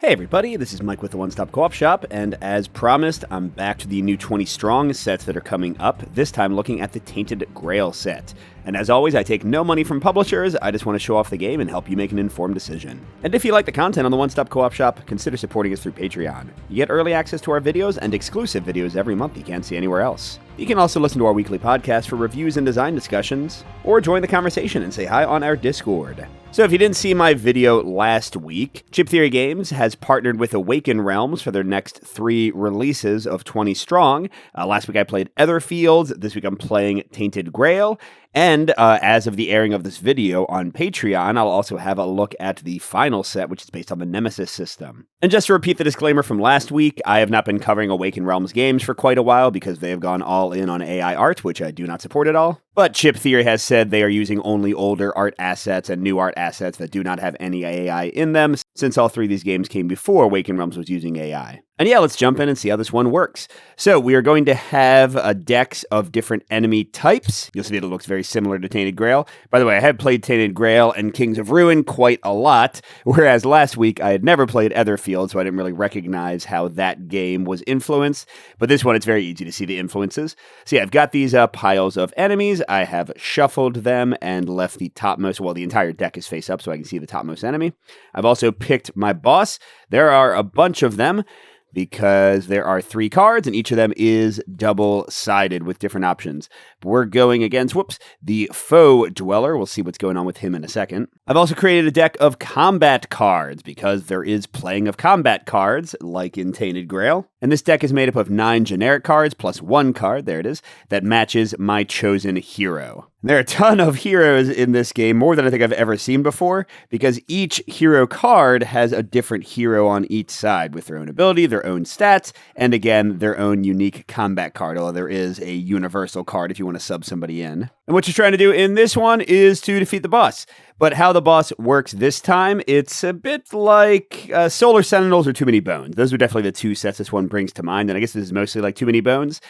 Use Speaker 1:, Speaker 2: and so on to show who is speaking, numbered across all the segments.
Speaker 1: Hey everybody, this is Mike with the One Stop Co-op Shop, and as promised, I'm back to the new 20 Strong sets that are coming up, this time looking at the Tainted Grail set. And as always, I take no money from publishers, I just want to show off the game and help you make an informed decision. And if you like the content on the One Stop Co-op Shop, consider supporting us through Patreon. You get early access to our videos and exclusive videos every month you can't see anywhere else. You can also listen to our weekly podcast for reviews and design discussions, or join the conversation and say hi on our Discord. So if you didn't see my video last week, Chip Theory Games has partnered with Awaken Realms for their next 3 releases of 20 Strong. Last week I played Etherfields, this week I'm playing Tainted Grail, and as of the airing of this video on Patreon, I'll also have a look at the final set, which is based on the Nemesis system. And just to repeat the disclaimer from last week, I have not been covering Awaken Realms games for quite a while because they have gone all in on AI art, which I do not support at all. But Chip Theory has said they are using only older art assets and new art assets that do not have any AI in them, since all 3 of these games came before Awaken Realms was using AI. And yeah, let's jump in and see how this one works. So we are going to have decks of different enemy types. You'll see that it looks very similar to Tainted Grail. By the way, I have played Tainted Grail and Kings of Ruin quite a lot, whereas last week I had never played Etherfields, so I didn't really recognize how that game was influenced. But this one, it's very easy to see the influences. So yeah, I've got these piles of enemies. I have shuffled them and left the topmost, well, the entire deck is face up so I can see the topmost enemy. I've also picked my boss. There are a bunch of them, because there are 3 cards, and each of them is double-sided with different options. But we're going against, the Foe Dweller. We'll see what's going on with him in a second. I've also created a deck of combat cards, because there is playing of combat cards, like in Tainted Grail. And this deck is made up of 9 generic cards, plus 1 card, there it is, that matches my chosen hero. There are a ton of heroes in this game, more than I think I've ever seen before, because each hero card has a different hero on each side with their own ability, their own stats, and again, their own unique combat card, although there is a universal card if you want to sub somebody in. And what you're trying to do in this one is to defeat the boss. But how the boss works this time, it's a bit like Solar Sentinels or Too Many Bones. Those are definitely the 2 sets this one brings to mind, and I guess this is mostly like Too Many Bones.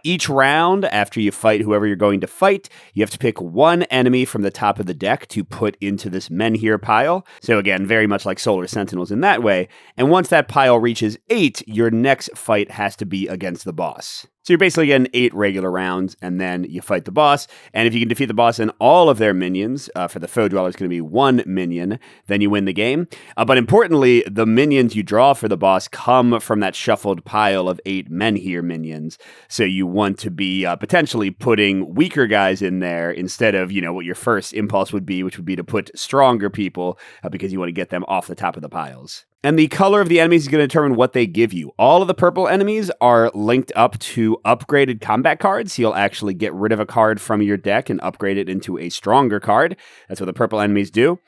Speaker 1: Each round, after you fight whoever you're going to fight, you have to pick 1 enemy from the top of the deck to put into this Menhir pile. So again, very much like Solar Sentinels in that way. And once that pile reaches 8, your next fight has to be against the boss. So you're basically getting 8 regular rounds, and then you fight the boss. And if you can defeat the boss and all of their minions, for the Foe Dweller, it's going to be 1 minion, then you win the game. But importantly, the minions you draw for the boss come from that shuffled pile of 8 Menhir minions. So you want to be potentially putting weaker guys in there instead of, what your first impulse would be, which would be to put stronger people, because you want to get them off the top of the piles. And the color of the enemies is going to determine what they give you. All of the purple enemies are linked up to upgraded combat cards. So you'll actually get rid of a card from your deck and upgrade it into a stronger card. That's what the purple enemies do.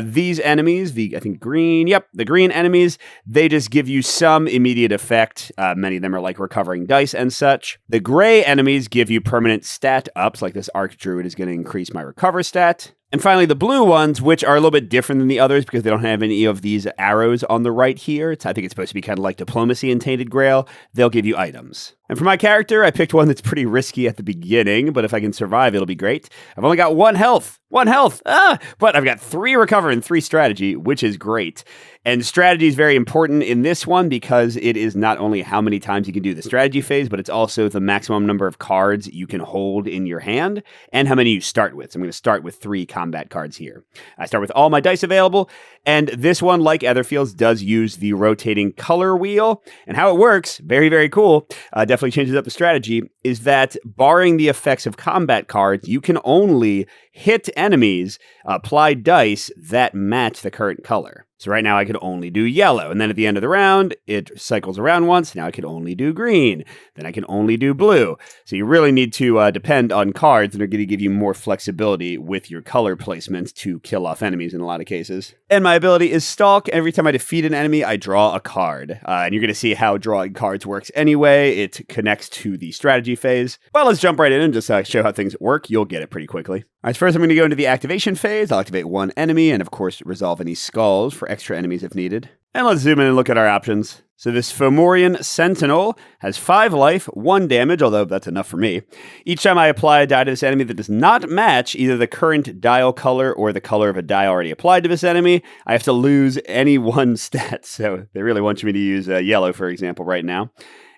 Speaker 1: These enemies, the green enemies, they just give you some immediate effect. Many of them are like recovering dice and such. The gray enemies give you permanent stat ups, like this Archdruid is going to increase my recover stat. And finally, the blue ones, which are a little bit different than the others because they don't have any of these arrows on the right here. I think it's supposed to be kind of like Diplomacy in Tainted Grail. They'll give you items. And for my character, I picked one that's pretty risky at the beginning, but if I can survive, it'll be great. I've only got 1 health. 1 health! But I've got 3 recover and 3 strategy, which is great. And strategy is very important in this one because it is not only how many times you can do the strategy phase, but it's also the maximum number of cards you can hold in your hand and how many you start with. So I'm going to start with 3 combat cards here. I start with all my dice available, and this one, like Etherfields, does use the rotating color wheel. And how it works, very, very cool, definitely changes up the strategy, is that barring the effects of combat cards, you can only hit enemies, apply dice that match the current color. So right now I could only do yellow, and then at the end of the round, it cycles around once. Now I can only do green. Then I can only do blue. So you really need to depend on cards that are going to give you more flexibility with your color placements to kill off enemies in a lot of cases. And my ability is Stalk. Every time I defeat an enemy, I draw a card. And you're going to see how drawing cards works anyway. It connects to the strategy phase. Well, let's jump right in and just show how things work. You'll get it pretty quickly. All right, first I'm going to go into the activation phase. I'll activate 1 enemy and, of course, resolve any skulls for extra enemies if needed. And let's zoom in and look at our options. So this Fomorian Sentinel has 5 life, 1 damage, although that's enough for me. Each time I apply a die to this enemy that does not match either the current dial color or the color of a die already applied to this enemy, I have to lose any one stat. So they really want me to use yellow, for example, right now.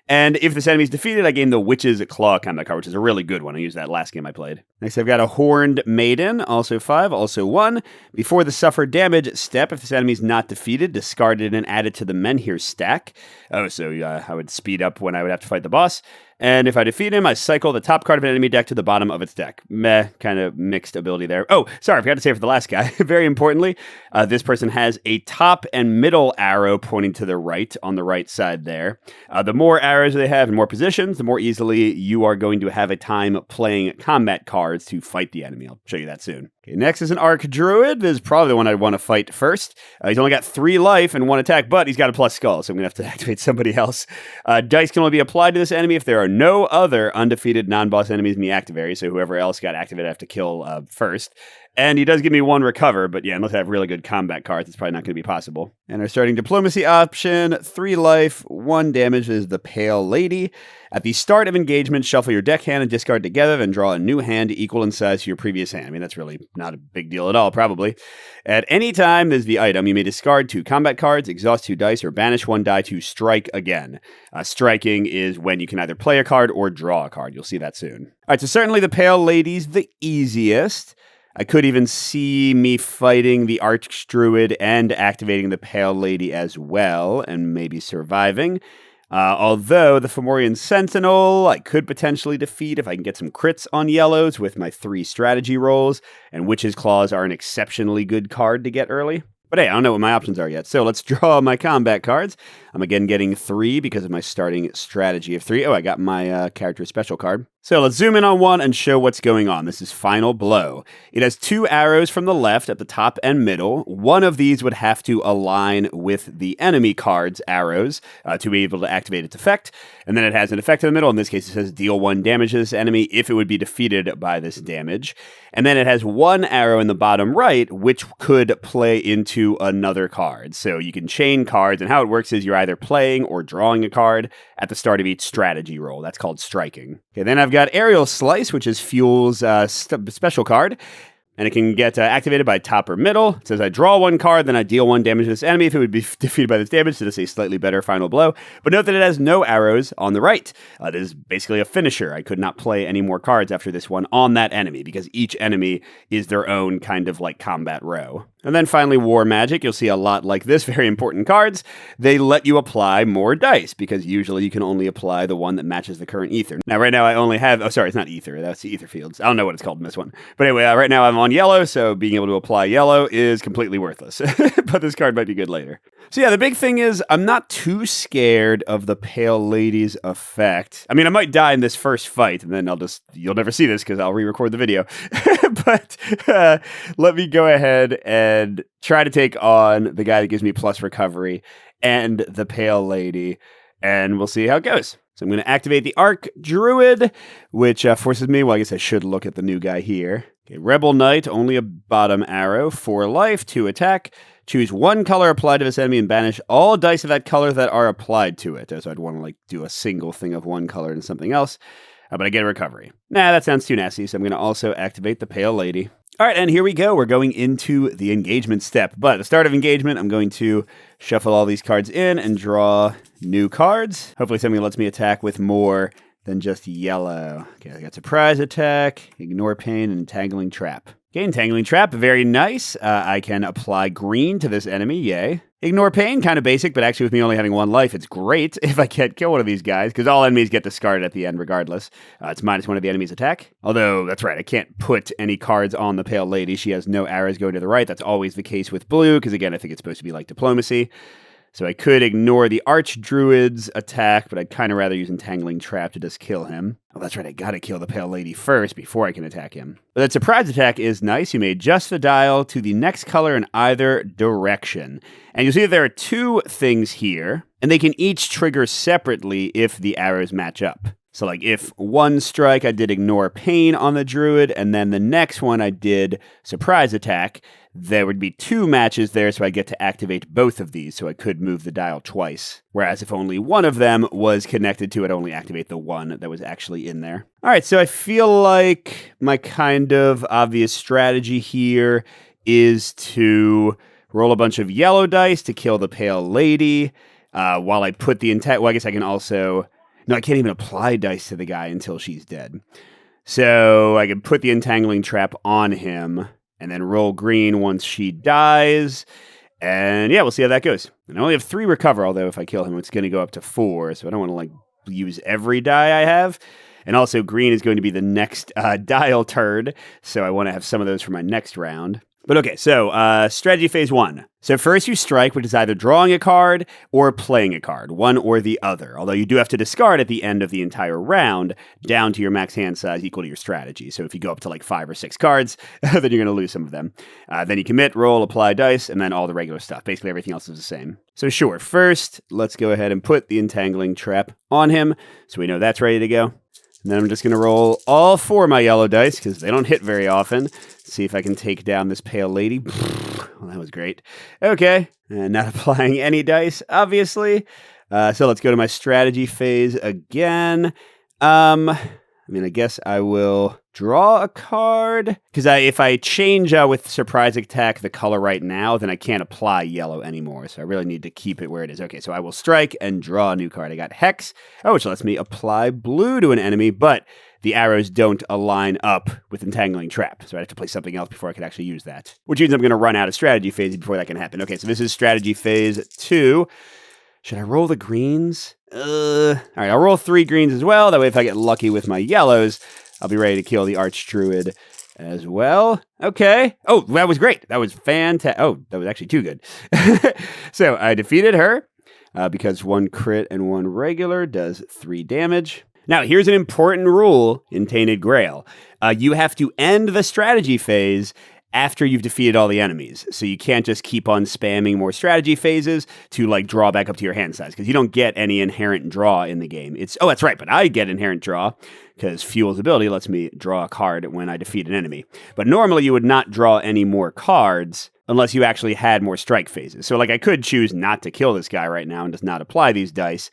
Speaker 1: And if this enemy is defeated, I gain the Witch's Claw combat card, which is a really good one. I used that last game I played. Next, I've got a Horned Maiden, also 5, also 1. Before the Suffer Damage step, if this enemy is not defeated, discard it and add it to the Menhir stack. Oh, so I would speed up when I would have to fight the boss. And if I defeat him, I cycle the top card of an enemy deck to the bottom of its deck. Meh, kind of mixed ability there. Oh, sorry, I forgot to say for the last guy. Very importantly, this person has a top and middle arrow pointing to the right on the right side there. The more arrows they have in more positions, the more easily you are going to have a time playing combat cards to fight the enemy. I'll show you that soon. Okay, next is an Arc Druid. This is probably the one I'd want to fight first. He's only got 3 life and 1 attack, but he's got a plus skull, so I'm going to have to activate somebody else. Dice can only be applied to this enemy if there are no other undefeated non-boss enemies in the active area, so whoever else got activated I have to kill first. And he does give me 1 recover, but yeah, unless I have really good combat cards, it's probably not going to be possible. And our starting diplomacy option, 3 life, 1 damage is the Pale Lady. At the start of engagement, shuffle your deck hand and discard together, then draw a new hand equal in size to your previous hand. I mean, that's really not a big deal at all, probably. At any time, there's the item. You may discard 2 combat cards, exhaust 2 dice, or banish 1 die to strike again. Striking is when you can either play a card or draw a card. You'll see that soon. All right, so certainly the Pale Lady's the easiest. I could even see me fighting the Archdruid and activating the Pale Lady as well, and maybe surviving. Although the Fomorian Sentinel I could potentially defeat if I can get some crits on yellows with my 3 strategy rolls, and Witch's Claws are an exceptionally good card to get early. But hey, I don't know what my options are yet, so let's draw my combat cards. I'm again getting 3 because of my starting strategy of 3. Oh, I got my character special card. So let's zoom in on one and show what's going on. This is Final Blow. It has 2 arrows from the left at the top and middle. One of these would have to align with the enemy card's arrows to be able to activate its effect. And then it has an effect in the middle. In this case, it says deal 1 damage to this enemy if it would be defeated by this damage. And then it has 1 arrow in the bottom right, which could play into another card. So you can chain cards, and how it works is you're either playing or drawing a card at the start of each strategy roll. That's called striking. Okay, then I've got Aerial Slice, which is Fuel's special card, and it can get activated by top or middle. It says I draw 1 card, then I deal 1 damage to this enemy if it would be defeated by this damage, so this is a slightly better Final Blow. But note that it has no arrows on the right. This is basically a finisher. I could not play any more cards after this one on that enemy, because each enemy is their own kind of like combat row. And then finally, War Magic. You'll see a lot like this, very important cards. They let you apply more dice, because usually you can only apply the one that matches the current ether. Now, right now I only have, it's not ether, that's the Etherfields. I don't know what it's called in this one. But anyway, right now I'm on yellow, so being able to apply yellow is completely worthless. But this card might be good later. So yeah, the big thing is I'm not too scared of the Pale Lady's effect. I mean, I might die in this first fight, and then you'll never see this because I'll re-record the video. But let me go ahead and try to take on the guy that gives me plus recovery and the Pale Lady, and we'll see how it goes. So I'm going to activate the Arc Druid, which forces me, well, I guess I should look at the new guy here. Okay, Rebel Knight, only a bottom arrow, 4 life, 2 attack. Choose 1 color applied to this enemy and banish all dice of that color that are applied to it. So I'd want to do a single thing of 1 color and something else. But I get a recovery. Nah, that sounds too nasty, so I'm going to also activate the Pale Lady. All right, and here we go. We're going into the engagement step. But at the start of engagement, I'm going to shuffle all these cards in and draw new cards. Hopefully something lets me attack with more than just yellow. Okay, I got Surprise Attack, Ignore Pain, and Entangling Trap. Okay, Entangling Trap, very nice. I can apply green to this enemy, yay. Ignore Pain, kind of basic, but actually with me only having 1 life, it's great if I can't kill one of these guys, because all enemies get discarded at the end regardless. It's -1 of the enemy's attack. Although, that's right, I can't put any cards on the Pale Lady. She has no arrows going to the right. That's always the case with blue, because again, I think it's supposed to be like diplomacy. So I could ignore the Archdruid's attack, but I'd kind of rather use Entangling Trap to just kill him. Oh, that's right, I gotta kill the Pale Lady first before I can attack him. But that Surprise Attack is nice. You may adjust the dial to the next color in either direction. And you'll see that there are 2 things here, and they can each trigger separately if the arrows match up. So like if 1 strike, I did Ignore Pain on the Druid, and then the next one I did Surprise Attack, there would be 2 matches there, so I get to activate both of these, so I could move the dial twice. Whereas if only one of them was connected to it, I'd only activate the one that was actually in there. All right, so I feel like my kind of obvious strategy here is to roll a bunch of yellow dice to kill the pale lady, while I put the well, I guess I can also... No, I can't even apply dice to the guy until she's dead. So I can put the entangling trap on him and then roll green once she dies. And yeah, we'll see how that goes. And I only have 3 recover, although if I kill him, it's going to go up to 4. So I don't want to like use every die I have. And also green is going to be the next dial turd. So I want to have some of those for my next round. But okay, so strategy phase 1. So first you strike, which is either drawing a card or playing a card, one or the other. Although you do have to discard at the end of the entire round down to your max hand size equal to your strategy. So if you go up to like 5 or 6 cards, then you're going to lose some of them. Then you commit, roll, apply dice, and then all the regular stuff. Basically everything else is the same. So sure, first let's go ahead and put the entangling trap on him so we know that's ready to go. And then I'm just going to roll all 4 of my yellow dice because they don't hit very often. See if I can take down this pale lady. Well, that was great. Okay, and not applying any dice, obviously. So let's go to my strategy phase again. I guess I will draw a card. Because if I change with Surprise Attack the color right now, then I can't apply yellow anymore. So I really need to keep it where it is. Okay, so I will strike and draw a new card. I got Hex, which lets me apply blue to an enemy, but the arrows don't align up with Entangling Trap. So I have to play something else before I can actually use that. Which means I'm going to run out of strategy phase before that can happen. Okay, so this is strategy phase 2. Should I roll the greens? All right, I'll roll 3 greens as well. That way if I get lucky with my yellows, I'll be ready to kill the Archdruid as well. Okay. Oh, that was great. That was fantastic. Oh, that was actually too good. So I defeated her because 1 crit and 1 regular does 3 damage. Now, here's an important rule in Tainted Grail. You have to end the strategy phase after you've defeated all the enemies. So you can't just keep on spamming more strategy phases to like draw back up to your hand size because you don't get any inherent draw in the game. That's right, but I get inherent draw because Fuel's ability lets me draw a card when I defeat an enemy. But normally you would not draw any more cards unless you actually had more strike phases. So like I could choose not to kill this guy right now and just not apply these dice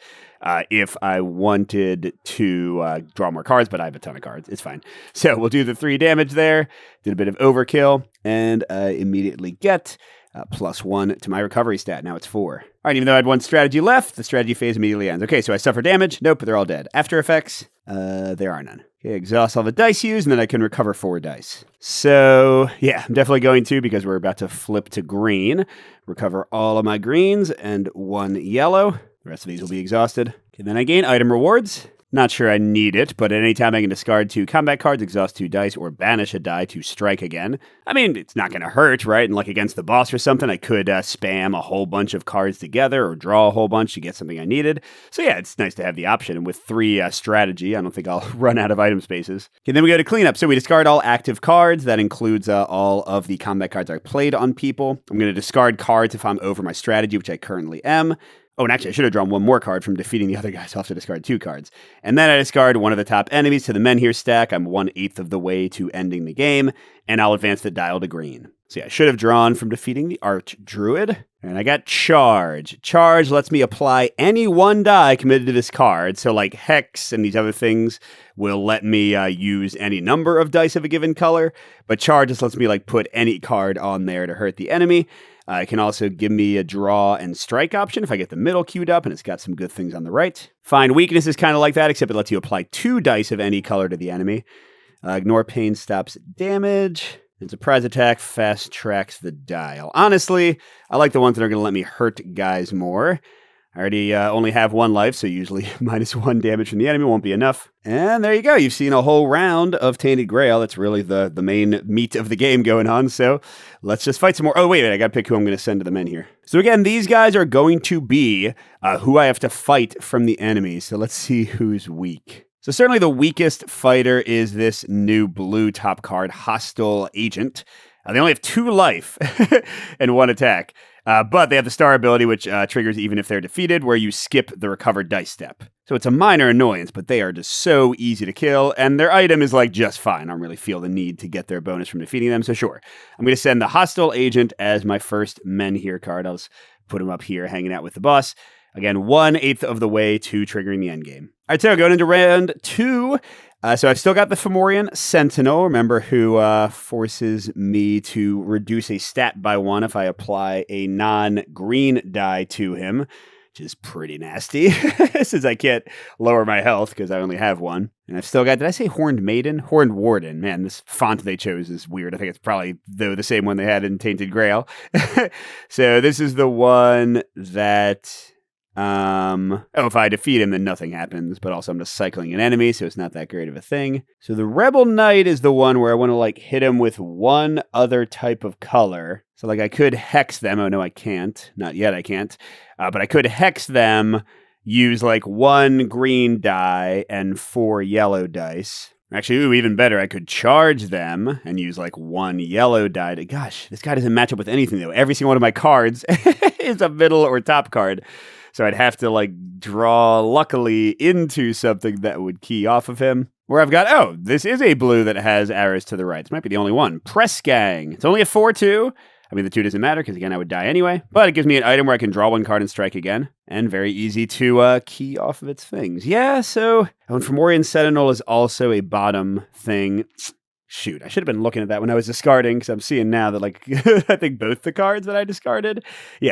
Speaker 1: if I wanted to draw more cards, but I have a ton of cards. It's fine. So we'll do the 3 damage there. Did a bit of overkill, and I immediately get +1 to my recovery stat. Now it's 4. All right, even though I had 1 strategy left, the strategy phase immediately ends. Okay, so I suffer damage. Nope, they're all dead. After effects, there are none. Okay, exhaust all the dice used, and then I can recover 4 dice. So, yeah, I'm definitely going to, because we're about to flip to green, recover all of my greens and 1 yellow. The rest of these will be exhausted. Okay, then I gain item rewards. Not sure I need it, but at any time I can discard 2 combat cards, exhaust 2 dice, or banish a die to strike again. I mean, it's not going to hurt, right? And like against the boss or something, I could spam a whole bunch of cards together or draw a whole bunch to get something I needed. So yeah, it's nice to have the option. And with 3 strategy, I don't think I'll run out of item spaces. Okay, then we go to cleanup. So we discard all active cards. That includes all of the combat cards I played on people. I'm going to discard cards if I'm over my strategy, which I currently am. Oh, and actually, I should have drawn 1 more card from defeating the other guys. I'll have to discard 2 cards. And then I discard one of the top enemies to the Menhir stack. I'm 1/8 of the way to ending the game, and I'll advance the dial to green. So yeah, I should have drawn from defeating the Archdruid. And I got Charge. Charge lets me apply any 1 die committed to this card. So like Hex and these other things will let me use any number of dice of a given color. But Charge just lets me like put any card on there to hurt the enemy. It can also give me a draw and strike option if I get the middle queued up, and it's got some good things on the right. Find Weakness is kind of like that, except it lets you apply 2 dice of any color to the enemy. Ignore Pain stops damage. And Surprise Attack fast tracks the dial. Honestly, I like the ones that are going to let me hurt guys more. I already only have 1 life, so usually -1 damage from the enemy won't be enough. And there you go. You've seen a whole round of Tainted Grail. That's really the main meat of the game going on. So let's just fight some more. Oh, wait. I got to pick who I'm going to send to the men here. So again, these guys are going to be who I have to fight from the enemy. So let's see who's weak. So certainly the weakest fighter is this new blue top card, Hostile Agent. They only have 2 life and 1 attack. But they have the star ability, which triggers even if they're defeated, where you skip the recovered dice step. So it's a minor annoyance, but they are just so easy to kill, and their item is like just fine. I don't really feel the need to get their bonus from defeating them, so sure. I'm going to send the Hostile Agent as my first Menhir card. I'll just put him up here hanging out with the boss. Again, 1/8 of the way to triggering the endgame. All right, so going into round 2. So I've still got the Fomorian Sentinel, remember, who forces me to reduce a stat by 1 if I apply a non-green die to him, which is pretty nasty, since I can't lower my health because I only have 1. And I've still got, did I say Horned Maiden? Horned Warden. Man, this font they chose is weird. I think it's probably, though, the same one they had in Tainted Grail. So this is the one that... if I defeat him, then nothing happens, but also I'm just cycling an enemy, so it's not that great of a thing. So the Rebel Knight is the one where I want to, like, hit him with one other type of color. So, like, I could hex them. Oh, no, I can't. Not yet, I can't. But I could hex them, use, like, 1 green die and 4 yellow dice. Actually, ooh, even better, I could charge them and use, like, 1 yellow die. Gosh, this guy doesn't match up with anything, though. Every single one of my cards is a middle or top card. So I'd have to, like, draw, luckily, into something that would key off of him. Where I've got, oh, this is a blue that has arrows to the right. This might be the only one. Press Gang. It's only a 4/2. I mean, the 2 doesn't matter, because, again, I would die anyway. But it gives me an item where I can draw 1 card and strike again. And very easy to key off of its things. Yeah, so... and Fomorian Sentinel is also a bottom thing. Shoot, I should have been looking at that when I was discarding, because I'm seeing now that, like, I think both the cards that I discarded,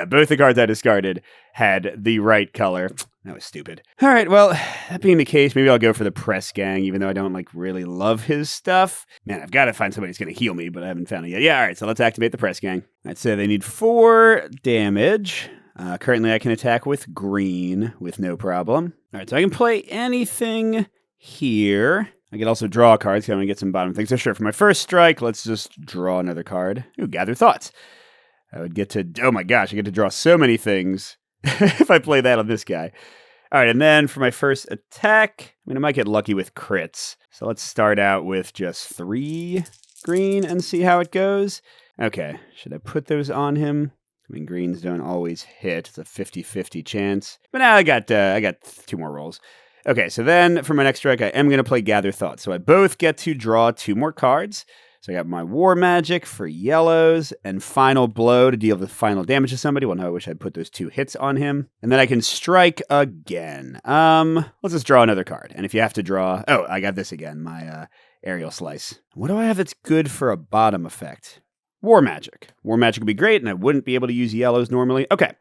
Speaker 1: both the cards I discarded had the right color. That was stupid. All right, well, that being the case, maybe I'll go for the Press Gang, even though I don't, like, really love his stuff. Man, I've got to find somebody who's going to heal me, but I haven't found it yet. Yeah, all right, so let's activate the Press Gang. I'd say they need 4 damage. Currently, I can attack with green with no problem. All right, so I can play anything here. I can also draw cards, because I'm going to get some bottom things. So sure, for my first strike, let's just draw another card. Ooh, Gather Thoughts. I would get to, oh my gosh, I get to draw so many things if I play that on this guy. All right, and then for my first attack, I mean, I might get lucky with crits. So let's start out with just 3 green and see how it goes. Okay, should I put those on him? I mean, greens don't always hit. It's a 50-50 chance. But now I got 2 more rolls. Okay, so then for my next strike, I am going to play Gather Thoughts. So I both get to draw 2 more cards. So I got my War Magic for yellows and Final Blow to deal the final damage to somebody. Well, no, I wish I'd put those 2 hits on him. And then I can strike again. Let's just draw another card. And if you have to draw... oh, I got this again, my Aerial Slice. What do I have that's good for a bottom effect? War Magic. War Magic would be great, and I wouldn't be able to use yellows normally. Okay.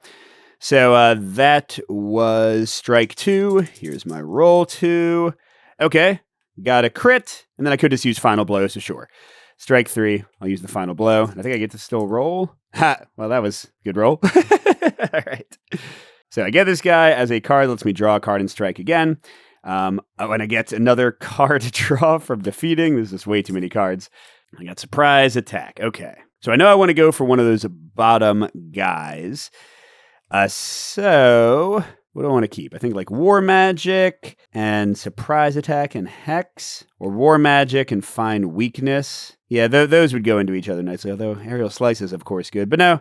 Speaker 1: So that was strike 2. Here's my roll 2. Okay, got a crit, and then I could just use Final Blow, so sure. Strike 3, I'll use the Final Blow, and I think I get to still roll. Ha! Well, that was a good roll. All right. So I get this guy as a card, lets me draw a card and strike again. And I get another card to draw from defeating. There's just way too many cards. I got Surprise Attack. Okay. So I know I want to go for one of those bottom guys. So, what do I want to keep? I think like War Magic and Surprise Attack and Hex, or War Magic and Find Weakness. Yeah, those would go into each other nicely, although Aerial Slice is, of course, good. But no,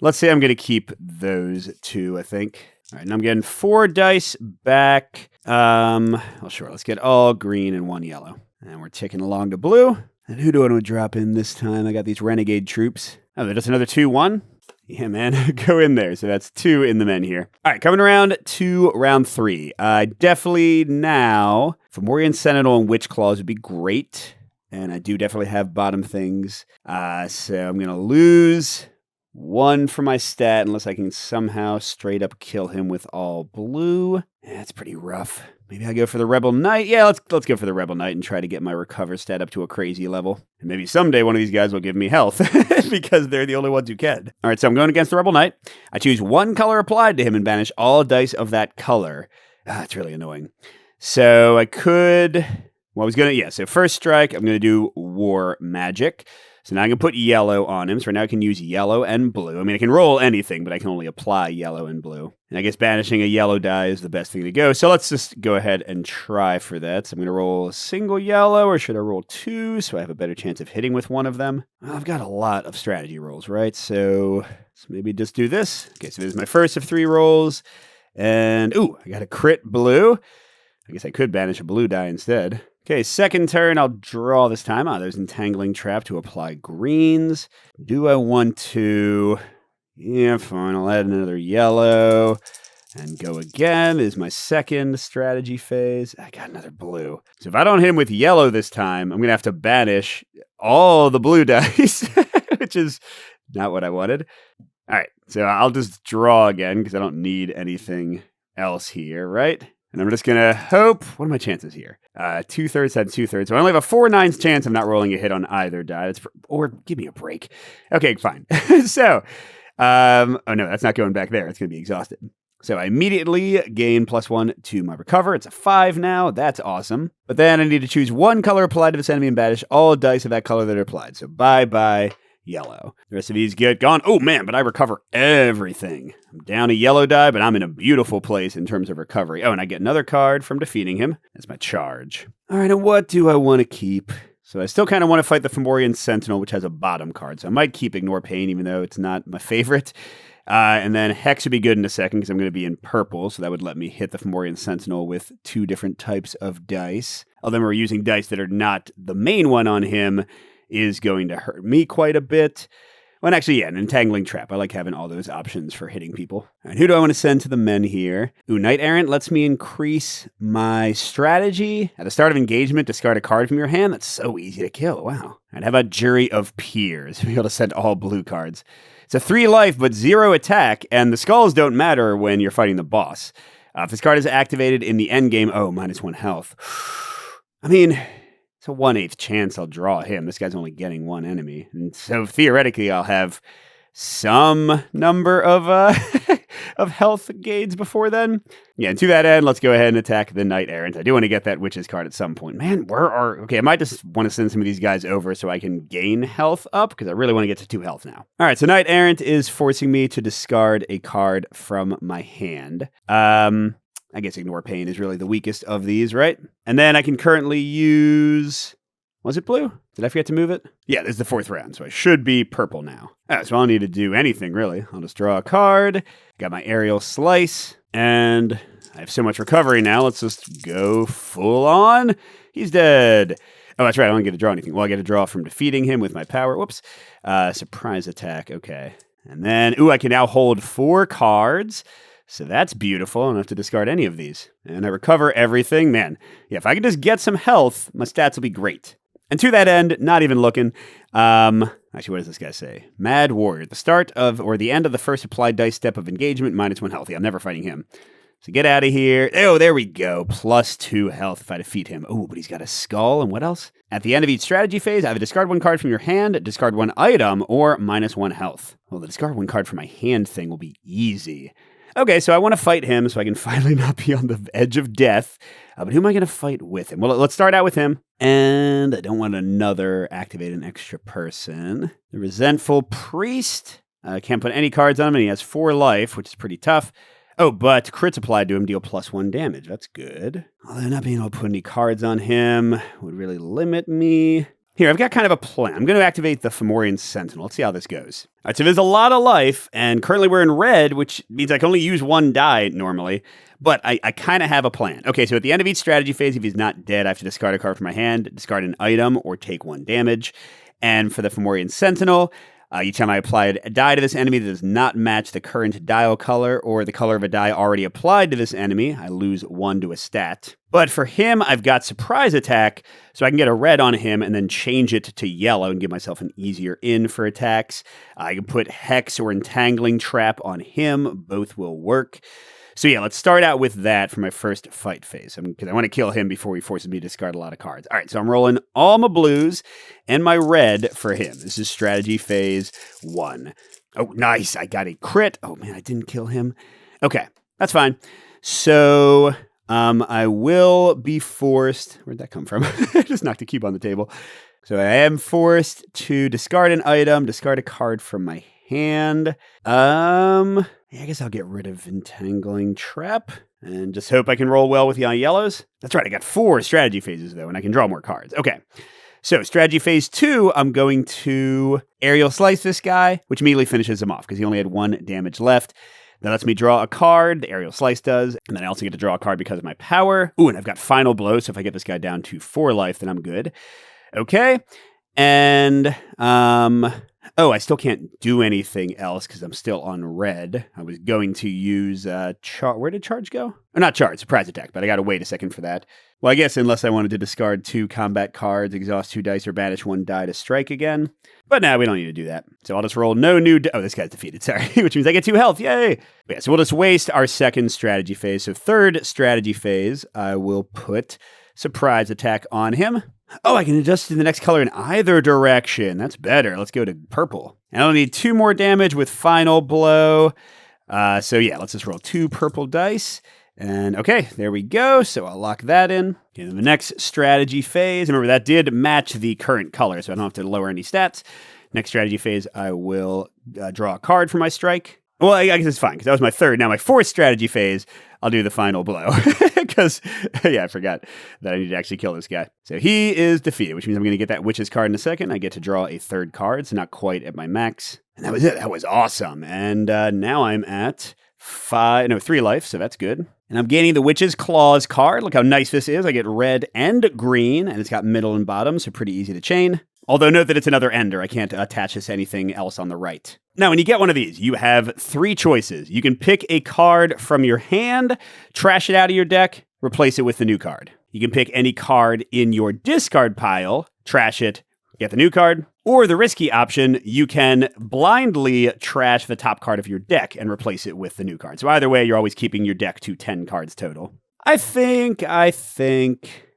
Speaker 1: let's say I'm going to keep those 2, I think. All right, and I'm getting 4 dice back. Well, sure, let's get all green and 1 yellow. And we're ticking along to blue. And who do I want to drop in this time? I got these Renegade troops. Oh, they're just another 2/1? Yeah, man, go in there. So that's 2 in the men here. All right, coming around to round 3. Definitely now, Fomorian Sentinel and Witch Claws would be great. And I do definitely have bottom things. So I'm going to lose 1 for my stat unless I can somehow straight up kill him with all blue. Yeah, that's pretty rough. Maybe I go for the Rebel Knight. Yeah, let's go for the Rebel Knight and try to get my recover stat up to a crazy level. And maybe someday one of these guys will give me health because they're the only ones who can. All right, so I'm going against the Rebel Knight. I choose 1 color applied to him and banish all dice of that color. It's really annoying. So I could... well, I was going to... yeah, so first strike, I'm going to do War Magic. So now I can put yellow on him. So right now I can use yellow and blue. I mean, I can roll anything, but I can only apply yellow and blue. And I guess banishing a yellow die is the best thing to go. So let's just go ahead and try for that. So I'm going to roll a single yellow, or should I roll 2 so I have a better chance of hitting with one of them? Well, I've got a lot of strategy rolls, right? So let's maybe just do this. Okay, so this is my first of 3 rolls. And, ooh, I got a crit blue. I guess I could banish a blue die instead. Okay, second turn, I'll draw this time. There's Entangling Trap to apply greens. Do I want to... Yeah, fine, I'll add another yellow and go again. This is my second strategy phase. I got another blue. So if I don't hit him with yellow this time, I'm going to have to banish all the blue dice, which is not what I wanted. All right, so I'll just draw again because I don't need anything else here, right? And I'm just going to hope... What are my chances here? 2/3 had 2/3. So I only have a 4/9 chance of not rolling a hit on either die. Or give me a break. Okay, fine. So, oh no, that's not going back there. It's going to be exhausted. So I immediately gain +1 to my recover. It's a 5 now. That's awesome. But then I need to choose one color applied to this enemy and banish all dice of that color that are applied. So bye-bye yellow. The rest of these get gone. Oh man, but I recover everything. I'm down a yellow die, but I'm in a beautiful place in terms of recovery. Oh, and I get another card from defeating him. That's my charge. All right, and what do I want to keep? So I still kind of want to fight the Fomorian Sentinel, which has a bottom card. So I might keep Ignore Pain, even though it's not my favorite. And then Hex would be good in a second because I'm going to be in purple. So that would let me hit the Fomorian Sentinel with 2 different types of dice. Although we're using dice that are not the main one on him, is going to hurt me quite a bit. Well, actually, yeah, an Entangling Trap. I like having all those options for hitting people. All right, who do I want to send to the men here? Ooh, Knight Errant lets me increase my strategy. At the start of engagement, discard a card from your hand. That's so easy to kill. Wow. And how about Jury of Peers? Be able to send all blue cards. It's a 3 life, but 0 attack, and the skulls don't matter when you're fighting the boss. If this card is activated in the endgame, -1 health. I mean... It's a 1/8 chance I'll draw him. This guy's only getting 1 enemy. And so theoretically, I'll have some number of of health gains before then. Yeah, and to that end, let's go ahead and attack the Knight Errant. I do want to get that Witch's card at some point. Man, okay, I might just want to send some of these guys over so I can gain health up, because I really want to get to 2 health now. All right, so Knight Errant is forcing me to discard a card from my hand. I guess Ignore Pain is really the weakest of these, right? And then I can currently use... Was it blue? Did I forget to move it? Yeah, this is the 4th round, so I should be purple now. So I don't need to do anything, really. I'll just draw a card. Got my Aerial Slice, and I have so much recovery now. Let's just go full on. He's dead. Oh, that's right. I don't get to draw anything. Well, I get to draw from defeating him with my power. Whoops. Surprise attack. Okay. And then, I can now hold 4 cards. So that's beautiful. I don't have to discard any of these. And I recover everything. Man, yeah, if I can just get some health, my stats will be great. And to that end, not even looking. Actually, what does this guy say? Mad Warrior. The start of, or the end of the first applied dice step of engagement, -1 health. Yeah, I'm never fighting him. So get out of here. Oh, there we go. +2 health if I defeat him. Oh, but he's got a skull. And what else? At the end of each strategy phase, either discard 1 card from your hand, discard 1 item, or -1 health. Well, the discard 1 card from my hand thing will be easy. Okay, so I want to fight him so I can finally not be on the edge of death. But who am I going to fight with him? Well, let's start out with him. And I don't want another activate an extra person. The Resentful Priest. Can't put any cards on him, and he has 4 life, which is pretty tough. Oh, but crits applied to him deal +1 damage. That's good. Although not being able to put any cards on him would really limit me. Here, I've got kind of a plan. I'm going to activate the Fomorian Sentinel. Let's see how this goes. All right, so there's a lot of life, and currently we're in red, which means I can only use 1 die normally, but I kind of have a plan. Okay, so at the end of each strategy phase, if he's not dead, I have to discard a card from my hand, discard an item, or take 1 damage. And for the Fomorian Sentinel, each time I apply a die to this enemy that does not match the current dial color or the color of a die already applied to this enemy, I lose 1 to a stat. But for him, I've got Surprise Attack, so I can get a red on him and then change it to yellow and give myself an easier in for attacks. I can put Hex or Entangling Trap on him. Both will work. So yeah, let's start out with that for my first fight phase, because I want to kill him before he forces me to discard a lot of cards. All right, so I'm rolling all my blues and my red for him. This is strategy phase 1. Oh, nice. I got a crit. Oh, man, I didn't kill him. Okay, that's fine. So I will be forced... Where'd that come from? I just knocked a cube on the table. So I am forced to discard an item, discard a card from my hand. Yeah, I guess I'll get rid of Entangling Trap and just hope I can roll well with the yellows. That's right, I got 4 strategy phases, though, and I can draw more cards. Okay. So, strategy phase 2, I'm going to Aerial Slice this guy, which immediately finishes him off because he only had 1 damage left. That lets me draw a card, the Aerial Slice does, and then I also get to draw a card because of my power. Ooh, and I've got Final Blow, so if I get this guy down to 4 life, then I'm good. Okay, and, I still can't do anything else because I'm still on red. I was going to use, where did charge go? Or not charge, surprise attack, but I gotta wait a second for that. Well, I guess unless I wanted to discard 2 combat cards, exhaust 2 dice, or banish 1 die to strike again. But now we don't need to do that. So I'll just roll no new... Oh, this guy's defeated, sorry. Which means I get 2 health, yay! But yeah, so we'll just waste our second strategy phase. So third strategy phase, I will put surprise attack on him. Oh, I can adjust to the next color in either direction. That's better. Let's go to purple. And I'll need 2 more damage with Final Blow. So yeah, let's just roll 2 purple dice. And okay, there we go. So I'll lock that in. Okay, the next strategy phase. Remember, that did match the current color, so I don't have to lower any stats. Next strategy phase, I will draw a card for my strike. Well, I guess it's fine, because that was my third. Now, my fourth strategy phase, I'll do the Final Blow. Because, yeah, I forgot that I need to actually kill this guy. So he is defeated, which means I'm going to get that Witch's card in a second. I get to draw a third card, so not quite at my max. And that was it. That was awesome. And now I'm at 3 life, so that's good. And I'm gaining the Witch's Claws card. Look how nice this is. I get red and green, and it's got middle and bottom, so pretty easy to chain. Although note that it's another ender. I can't attach this to anything else on the right. Now, when you get one of these, you have 3 choices. You can pick a card from your hand, trash it out of your deck, replace it with the new card. You can pick any card in your discard pile, trash it, get the new card. Or the risky option, you can blindly trash the top card of your deck and replace it with the new card. So either way, you're always keeping your deck to 10 cards total. I think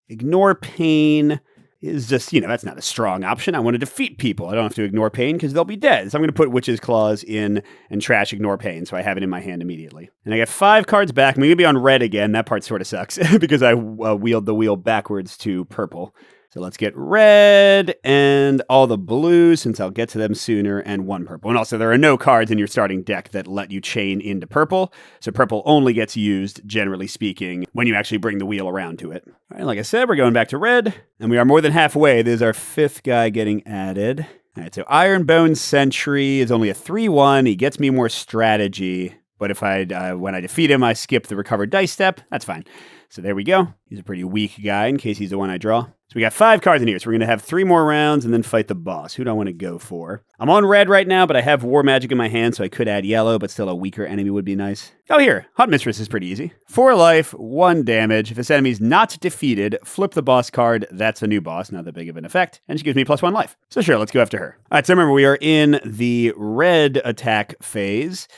Speaker 1: Ignore Pain is just, that's not a strong option. I want to defeat people. I don't have to ignore pain because they'll be dead. So I'm going to put Witch's Claws in and trash Ignore Pain, so I have it in my hand immediately. And I get 5 cards back. I'm going to be on red again. That part sort of sucks because I wheeled the wheel backwards to purple. So let's get red and all the blues, since I'll get to them sooner, and 1 purple. And also, there are no cards in your starting deck that let you chain into purple. So purple only gets used, generally speaking, when you actually bring the wheel around to it. All right, like I said, we're going back to red, and we are more than halfway. This is our 5th guy getting added. All right, so Ironbone Sentry is only a 3/1. He gets me more strategy, but if when I defeat him, I skip the recovered dice step. That's fine. So there we go. He's a pretty weak guy in case he's the one I draw. So we got 5 cards in here. So we're going to have 3 more rounds and then fight the boss. Who do I want to go for? I'm on red right now, but I have War Magic in my hand, so I could add yellow, but still a weaker enemy would be nice. Oh, here. Hunt Mistress is pretty easy. 4 life, 1 damage. If this enemy's not defeated, flip the boss card. That's a new boss, not that big of an effect. And she gives me +1 life. So sure, let's go after her. All right, so remember, we are in the red attack phase.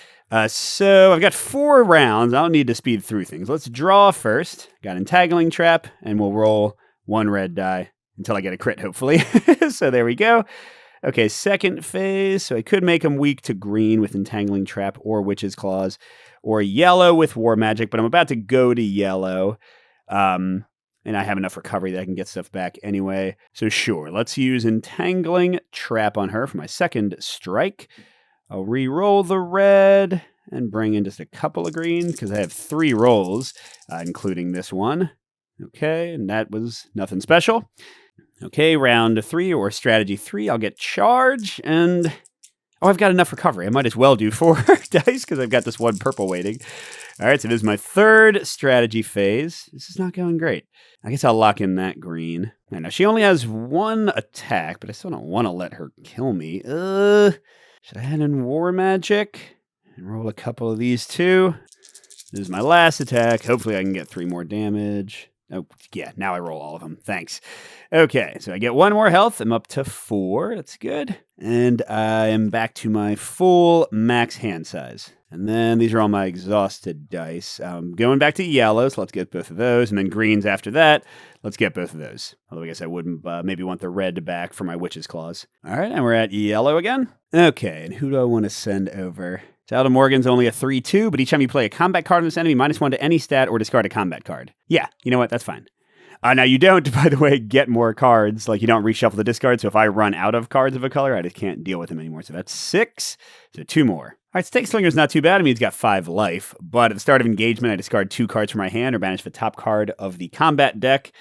Speaker 1: So I've got 4 rounds. I don't need to speed through things. Let's draw first. Got Entangling Trap, and we'll roll 1 red die until I get a crit, hopefully. So there we go. Okay, second phase. So I could make him weak to green with Entangling Trap or Witch's Claws, or yellow with War Magic, but I'm about to go to yellow. And I have enough recovery that I can get stuff back anyway. So sure, let's use Entangling Trap on her for my second strike. I'll re-roll the red and bring in just a couple of greens because I have 3 rolls, including this one. Okay, and that was nothing special. Okay, round 3 or strategy 3, I'll get charge and... Oh, I've got enough recovery. I might as well do 4 dice because I've got this 1 purple waiting. All right, so this is my 3rd strategy phase. This is not going great. I guess I'll lock in that green. I know she only has 1 attack, but I still don't want to let her kill me. Should I add in War Magic and roll a couple of these too? This is my last attack. Hopefully I can get 3 more damage. Oh, yeah, now I roll all of them. Thanks. Okay, so I get 1 more health. I'm up to 4. That's good. And I am back to my full max hand size. And then these are all my exhausted dice. Going back to yellows, let's get both of those. And then greens after that, let's get both of those. Although I guess I wouldn't maybe want the red back for my Witch's Claws. All right, and we're at yellow again. Okay, and who do I want to send over? So Morgan's only a 3/2, but each time you play a combat card on this enemy, -1 to any stat or discard a combat card. Yeah, you know what? That's fine. Now, you don't, by the way, get more cards. Like, you don't reshuffle the discard, so if I run out of cards of a color, I just can't deal with them anymore. So that's 6, so 2 more. All right, Stake Slinger's not too bad. I mean, he's got 5 life, but at the start of engagement, I discard 2 cards from my hand or banish the top card of the combat deck.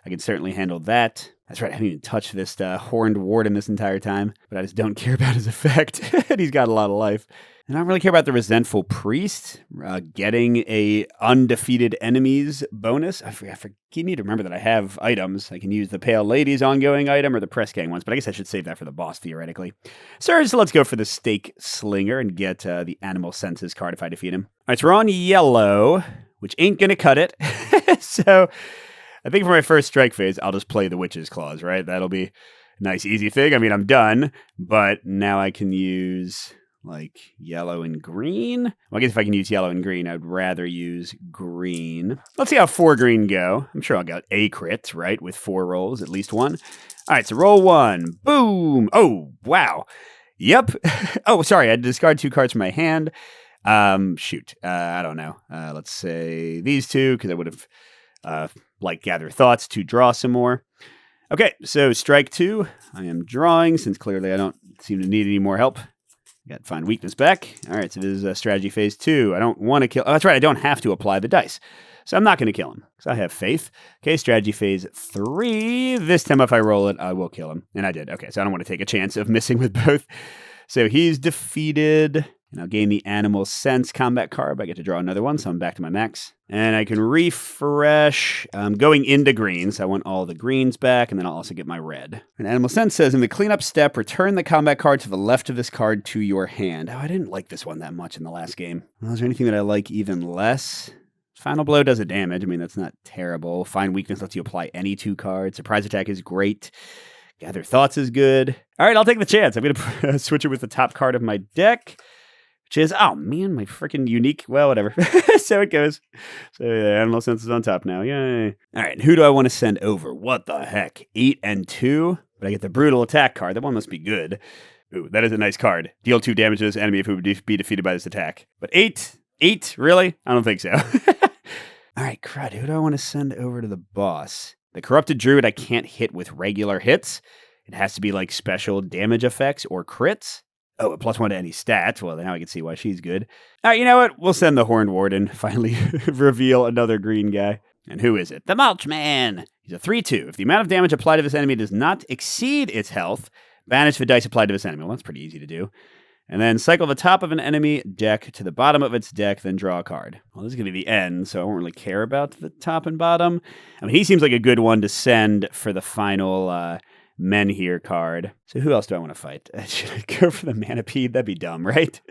Speaker 1: I can certainly handle that. That's right, I haven't even touched this Horned Warden this entire time, but I just don't care about his effect. He's got a lot of life. And I don't really care about the Resentful Priest, getting a undefeated enemies bonus. I need to remember that I have items. I can use the Pale Lady's ongoing item or the Press Gang ones, but I guess I should save that for the boss, theoretically. So let's go for the Stake Slinger and get the Animal Senses card if I defeat him. All right, so we're on yellow, which ain't going to cut it. So I think for my first strike phase, I'll just play the Witch's Claws, right? That'll be a nice, easy thing. I mean, I'm done, but now I can use like yellow and green. Well, I guess if I can use yellow and green, I'd rather use green. Let's see how 4 green go. I'm sure I'll get a crit, right? With 4 rolls, at least 1. All right, so roll 1. Boom. Oh, wow. Yep. Oh, sorry. I had to discard 2 cards from my hand. Shoot. I don't know. Let's say these 2, because I would have Gather Thoughts to draw some more. Okay, so strike 2. I am drawing, since clearly I don't seem to need any more help. Got Find Weakness back. All right, so this is strategy phase 2. I don't want to kill... Oh, that's right, I don't have to apply the dice. So I'm not going to kill him, because I have faith. Okay, strategy phase 3. This time if I roll it, I will kill him. And I did. Okay, so I don't want to take a chance of missing with both. So he's defeated... And I'll gain the Animal Sense combat card. I get to draw another one, so I'm back to my max. And I can refresh. I'm going into green, so I want all the greens back, and then I'll also get my red. And Animal Sense says, in the cleanup step, return the combat card to the left of this card to your hand. Oh, I didn't like this one that much in the last game. Well, is there anything that I like even less? Final Blow does a damage. I mean, that's not terrible. Find Weakness lets you apply any 2 cards. Surprise Attack is great. Gather Thoughts is good. All right, I'll take the chance. I'm going to switch it with the top card of my deck. Which is, oh man, my freaking unique, well, whatever. So it goes. So the Animal Sense is on top now. Yay. All right, who do I want to send over? What the heck? 8 and 2? But I get the Brutal Attack card. That one must be good. Ooh, that is a nice card. Deal 2 damage to this enemy if it would be defeated by this attack. But 8? Really? I don't think so. All right, crud. Who do I want to send over to the boss? The Corrupted Druid I can't hit with regular hits. It has to be like special damage effects or crits. Oh, a +1 to any stats. Well, now I can see why she's good. All right, you know what? We'll send the Horned Warden. Finally reveal another green guy. And who is it? The Mulch Man. He's a 3/2. If the amount of damage applied to this enemy does not exceed its health, banish the dice applied to this enemy. Well, that's pretty easy to do. And then cycle the top of an enemy deck to the bottom of its deck, then draw a card. Well, this is going to be the end, so I won't really care about the top and bottom. I mean, he seems like a good one to send for the final... Men here card. So who else do I want to fight? Should I go for the Manapede? That'd be dumb, right?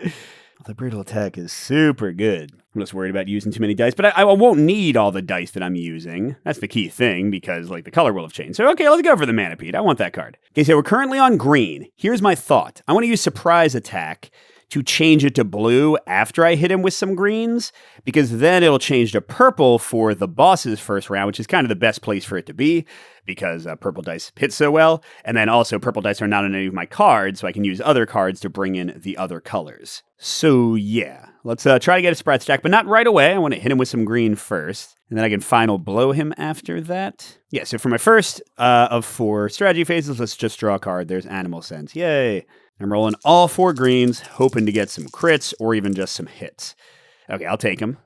Speaker 1: The Brutal Attack is super good. I'm just worried about using too many dice, but I won't need all the dice that I'm using. That's the key thing, because the color will have changed. So okay, let's go for the Manapede. I want that card. Okay, so we're currently on green. Here's my thought. I want to use Surprise Attack to change it to blue after I hit him with some greens, because then it'll change to purple for the boss's first round, which is kind of the best place for it to be, because purple dice hit so well, and then also purple dice are not on any of my cards, so I can use other cards to bring in the other colors. So yeah, let's try to get a Surprise Attack, but not right away. I want to hit him with some green first, and then I can Final Blow him after that. Yeah, so for my first of 4 strategy phases, let's just draw a card. There's Animal Sense. Yay! I'm rolling all 4 greens, hoping to get some crits or even just some hits. Okay, I'll take him.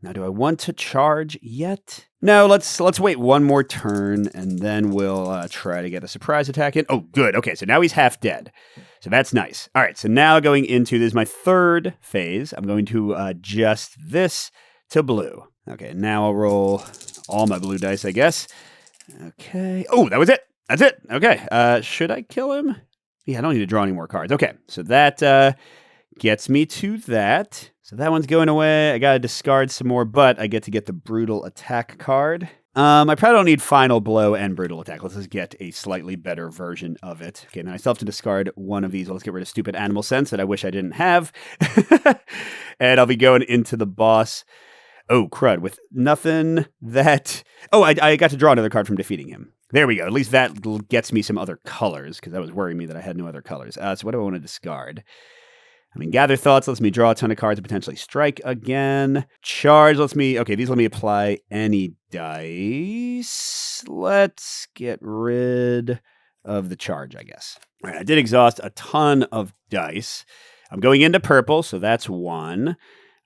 Speaker 1: Now, do I want to charge yet? No, let's wait one more turn, and then we'll try to get a Surprise Attack in. Oh, good. Okay, so now he's half dead. So that's nice. All right, so now going into, this is my 3rd phase. I'm going to adjust this to blue. Okay, now I'll roll all my blue dice, I guess. Okay. Oh, that was it. That's it. Okay, should I kill him? Yeah, I don't need to draw any more cards. Okay, so that gets me to that. So that one's going away. I got to discard some more, but I get to get the Brutal Attack card. I probably don't need Final Blow and Brutal Attack. Let's just get a slightly better version of it. Okay, now I still have to discard one of these. Let's get rid of Stupid Animal Sense that I wish I didn't have. And I'll be going into the boss. Oh, crud, with nothing that... Oh, I got to draw another card from defeating him. There we go. At least that gets me some other colors, because that was worrying me that I had no other colors. So what do I want to discard? I mean, Gather Thoughts lets me draw a ton of cards and potentially strike again. Charge lets me... Okay, these let me apply any dice. Let's get rid of the charge, I guess. All right, I did exhaust a ton of dice. I'm going into purple, so that's 1.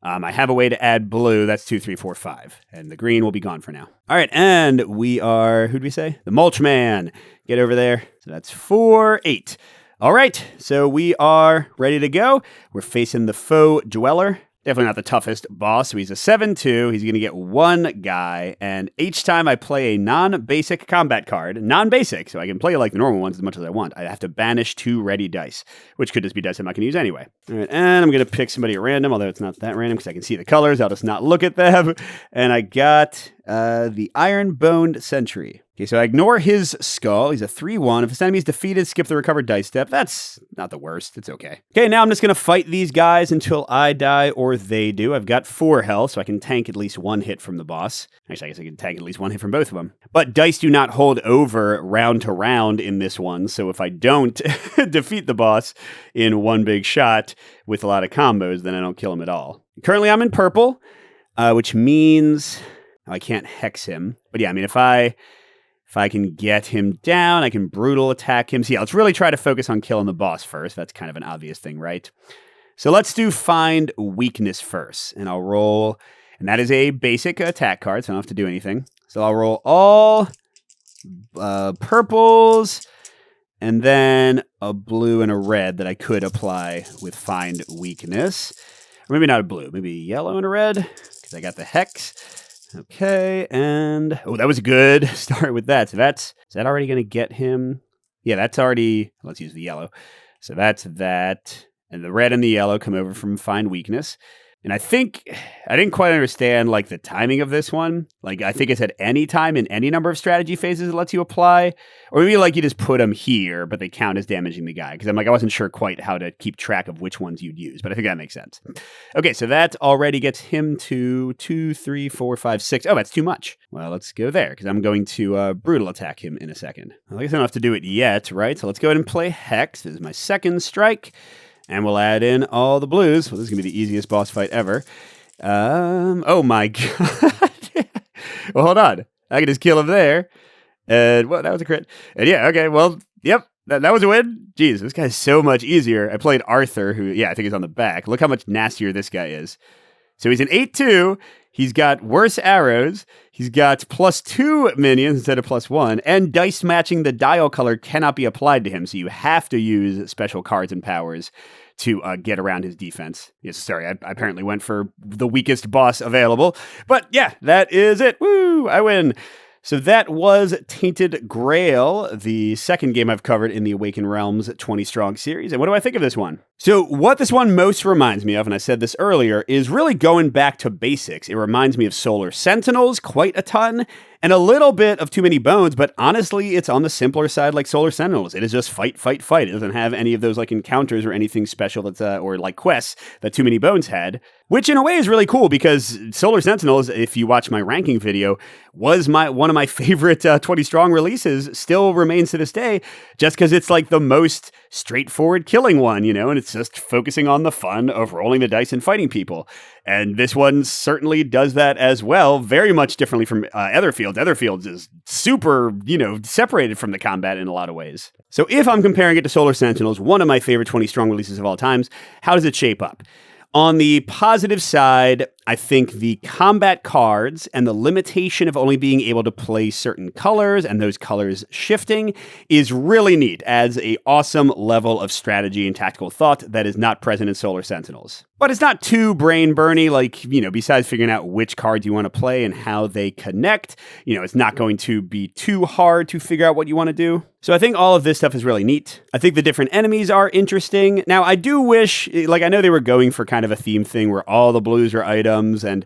Speaker 1: I have a way to add blue. That's 2, 3, 4, 5. And the green will be gone for now. All right, and we are... Who'd we say? The Mulch Man. Get over there. So that's 4, 8. All right, so we are ready to go. We're facing the Foe Dweller. Definitely not the toughest boss. So he's a 7/2. He's going to get 1 guy. And each time I play a non-basic combat card, non-basic, so I can play like the normal ones as much as I want, I have to banish 2 ready dice, which could just be dice I'm not going to use anyway. All right, and I'm going to pick somebody at random, although it's not that random because I can see the colors. I'll just not look at them. And I got the Iron-Boned Sentry. Okay, so I ignore his skull. He's a 3/1. If his enemy is defeated, skip the recovered dice step. That's not the worst. It's okay. Okay, now I'm just going to fight these guys until I die or they do. I've got 4 health, so I can tank at least 1 hit from the boss. Actually, I guess I can tank at least 1 hit from both of them. But dice do not hold over round to round in this one, so if I don't defeat the boss in one big shot with a lot of combos, then I don't kill him at all. Currently, I'm in purple, which means I can't hex him. But yeah, I mean, if I can get him down, I can brutal attack him. So yeah, let's really try to focus on killing the boss first. That's kind of an obvious thing, right? So let's do Find Weakness first. And I'll roll, and that is a basic attack card, so I don't have to do anything. So I'll roll all purples, and then a blue and a red that I could apply with Find Weakness. Or maybe not a blue, maybe yellow and a red, because I got the hex. Okay, and... Oh, that was a good start with that. So is that already going to get him? Yeah, that's already... Let's use the yellow. So that's that. And the red and the yellow come over from Find Weakness. And I think... I didn't quite understand, like, the timing of this one. Like, I think it's at any time in any number of strategy phases it lets you apply. Or maybe, like, you just put them here, but they count as damaging the guy. Because I wasn't sure quite how to keep track of which ones you'd use. But I think that makes sense. Okay, so that already gets him to 2, 3, 4, 5, 6. Oh, that's too much. Well, let's go there, because I'm going to brutal attack him in a second. Well, I guess I don't have to do it yet, right? So let's go ahead and play Hex. This is my second strike. And we'll add in all the blues. Well, this is going to be the easiest boss fight ever. Oh my god. Well, hold on. I can just kill him there. And, well, that was a crit. And yeah, okay, well, yep. That was a win. Jeez, this guy's so much easier. I played Arthur, who, yeah, I think is on the back. Look how much nastier this guy is. So he's an 8/2. He's got worse arrows. He's got +2 minions instead of +1. And dice matching the dial color cannot be applied to him. So you have to use special cards and powers to get around his defense. Yes, sorry, I apparently went for the weakest boss available. But yeah, that is it. Woo, I win. So that was Tainted Grail, the second game I've covered in the Awaken Realms 20 Strong series. And what do I think of this one? So what this one most reminds me of, and I said this earlier, is really going back to basics. It reminds me of Solar Sentinels quite a ton, and a little bit of Too Many Bones, but honestly, it's on the simpler side like Solar Sentinels. It is just fight, fight, fight. It doesn't have any of those like encounters or anything special that's or like quests that Too Many Bones had, which in a way is really cool because Solar Sentinels, if you watch my ranking video, was one of my favorite 20 Strong releases, still remains to this day, just because it's like the most straightforward killing one, you know, and it's just focusing on the fun of rolling the dice and fighting people. And this one certainly does that as well, very much differently from Etherfields. Etherfields is super, you know, separated from the combat in a lot of ways. So if I'm comparing it to Solar Sentinels, one of my favorite 20 Strong releases of all times, how does it shape up? On the positive side, I think the combat cards and the limitation of only being able to play certain colors and those colors shifting is really neat, adds an awesome level of strategy and tactical thought that is not present in Solar Sentinels. But it's not too brain-burny, like, you know, besides figuring out which cards you want to play and how they connect, you know, it's not going to be too hard to figure out what you want to do. So I think all of this stuff is really neat. I think the different enemies are interesting. Now, I do wish, like, I know they were going for kind of a theme thing where all the blues are items and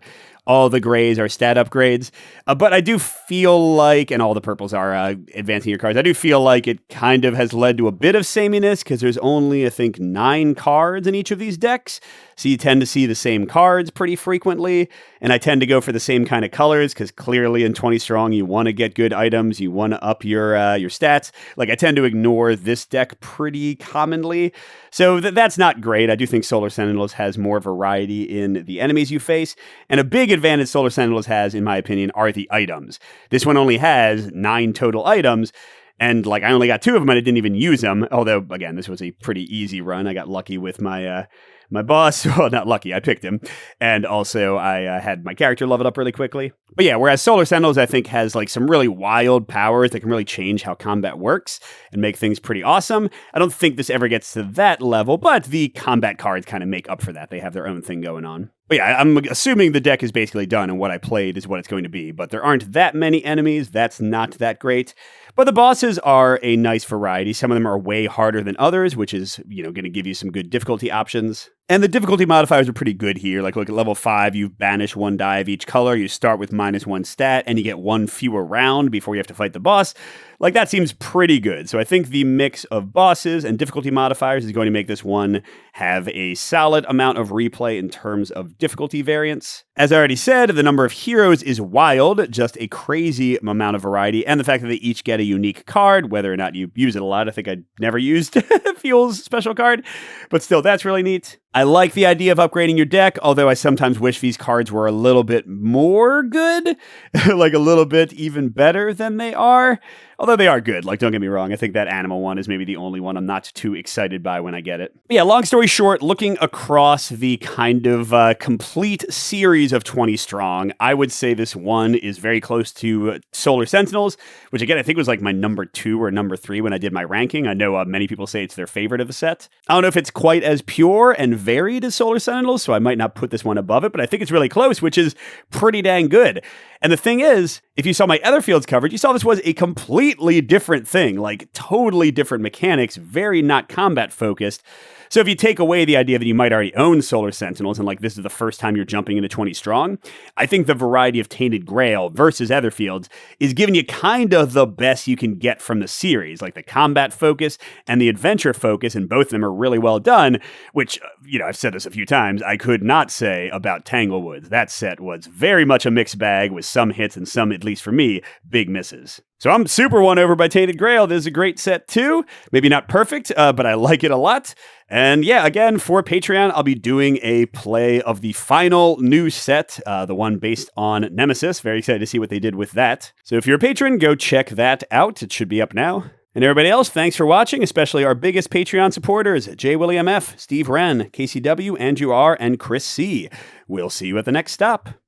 Speaker 1: All the grays are stat upgrades. But I do feel like, and all the purples are advancing your cards, I do feel like it kind of has led to a bit of sameness because there's only, I think, 9 cards in each of these decks. So you tend to see the same cards pretty frequently. And I tend to go for the same kind of colors because clearly in 20 strong, you want to get good items. You want to up your stats. Like I tend to ignore this deck pretty commonly. So that's not great. I do think Solar Sentinels has more variety in the enemies you face. And a big advantage Solar Sentinels has, in my opinion, are the items. This one only has 9 total items. And like I only got 2 of them and I didn't even use them. Although, again, this was a pretty easy run. I got lucky with my boss. Well, not lucky. I picked him. And also I had my character leveled up really quickly. But yeah, whereas Solar Sentinels, I think, has like some really wild powers that can really change how combat works and make things pretty awesome. I don't think this ever gets to that level, but the combat cards kind of make up for that. They have their own thing going on. But yeah, I'm assuming the deck is basically done and what I played is what it's going to be. But there aren't that many enemies. That's not that great. But the bosses are a nice variety. Some of them are way harder than others, which is, going to give you some good difficulty options. And the difficulty modifiers are pretty good here. Like, look at level 5, you banish 1 die of each color. You start with -1 stat, and you get 1 fewer round before you have to fight the boss. Like, that seems pretty good. So I think the mix of bosses and difficulty modifiers is going to make this one have a solid amount of replay in terms of difficulty variance. As I already said, the number of heroes is wild, just a crazy amount of variety, and the fact that they each get a unique card, whether or not you use it a lot. I think I never used Fuel's special card, but still, that's really neat. I like the idea of upgrading your deck, although I sometimes wish these cards were a little bit more good, like a little bit even better than they are. Although they are good, like don't get me wrong, I think that animal one is maybe the only one I'm not too excited by when I get it. But yeah, long story short, looking across the kind of complete series of 20 strong, I would say this one is very close to Solar Sentinels, which again I think was like my number 2 or number 3 when I did my ranking. I know many people say it's their favorite of the set. I don't know if it's quite as pure and varied as Solar Sentinels, so I might not put this one above it, but I think it's really close, which is pretty dang good. And the thing is, if you saw my Etherfields coverage, you saw this was a completely different thing, like totally different mechanics, very not combat focused. So if you take away the idea that you might already own Solar Sentinels and like this is the first time you're jumping into 20 strong, I think the variety of Tainted Grail versus Etherfields is giving you kind of the best you can get from the series, like the combat focus and the adventure focus, and both of them are really well done, which, I've said this a few times, I could not say about Tanglewoods. That set was very much a mixed bag with some hits and some, at least for me, big misses. So I'm super won over by Tainted Grail. This is a great set too. Maybe not perfect, but I like it a lot. And yeah, again, for Patreon, I'll be doing a play of the final new set, the one based on Nemesis. Very excited to see what they did with that. So if you're a patron, go check that out. It should be up now. And everybody else, thanks for watching, especially our biggest Patreon supporters, J. William F., Steve Wren, KCW, Andrew R., and Chris C. We'll see you at the next stop.